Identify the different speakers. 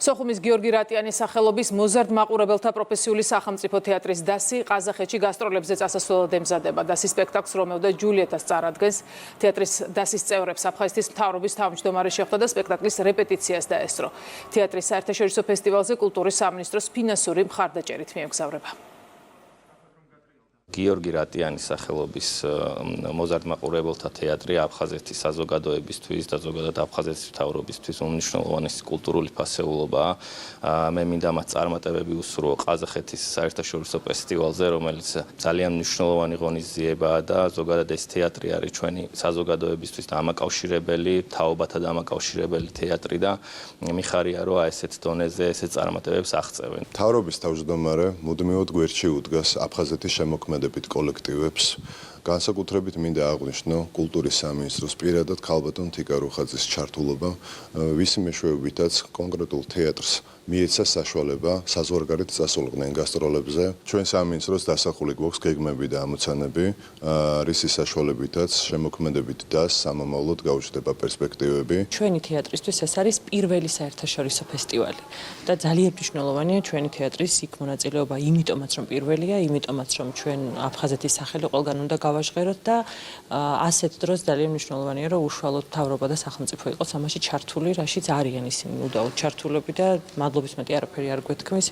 Speaker 1: სოხუმის გიორგი რატიანის სახელობის მოზარდ მაყურებელთა პროფესიული სახელმწიფო თეატრის დასი ყაზახეთში გასტროლებზე წასასვლელად ემზადება. დასის სპექტაკლს რომეო და ჯულიეტას წარადგენს. თეატრის დასის წევრებს აფხაზეთის მთავრობის თავმჯდომარე შეხვდა და სპექტაკლის რეპეტიციას დაესწრო. თეატრის საერთაშორისო ფესტივალზე კულტურის სამინისტროს ფინანსური მხარდაჭერით მიემგზავრება.
Speaker 2: გიორგი რატიანის სახელობის მოზარდ მაყურებელთა თეატრი აფხაზეთის საზოგადოებისთვის და ზოგადად აფხაზეთის მთავრობისთვის უმნიშვნელოვანესი კულტურული ფასეულობაა. მე მინდა მათ წარმატებები უსურვო ყაზახეთის საერთაშორისო ფესტივალზე, რომელიც ძალიან მნიშვნელოვანი ღონისძიებაა და ზოგადად ეს თეატრი არის ჩვენი საზოგადოებისთვის დამაკავშირებელი, თაობათა დამაკავშირებელი თეატრი და მიხარია, რომ ესეთ დონეზე ესეთ წარმატებებს აღწევენ.
Speaker 3: მთავრობის თავმჯდომარე მუდმივად გვერდში უდგას აფხაზეთის შემოქმედებით კოლექტივებს. განსაკუთრებით მინდა აღვნიშნო კულტურის სამინისტროს პირადად ქალბატონ თიკა რუხაძის ჩართულობა, ვისი მეშვეობითაც კონკრეტულ თეატრს მიეცა საშუალება საზღვარგარეთ წასულყვნენ გასტროლებზე. ჩვენ სამინისტროს დასახული გვაქვს გეგმები და ამოცანები, რისის საშუალებითაც შემოქმედებით და სამომავლოდ გაუჩნდება პერსპექტივები.
Speaker 4: ჩვენი თეატრისთვის ეს არის პირველი საერთაშორისო ფესტივალი და ძალიან მნიშვნელოვანია ჩვენი თეატრის იქ მონაწილეობა, იმიტომაც რომ პირველია, იმიტომაც რომ ჩვენ აფხაზეთის სახელი ყველგან უნდა გავაჟღეროთ და ასეთ დროს ძალიან მნიშვნელოვანია რომ უშუალოდ მთავრობა და სახელმწიფო იყოს ამაში ჩართული, რაშიც არიან ისინი უდაოდ ჩართულები და მადლობის მეტი არაფერი არ გვეთქმის.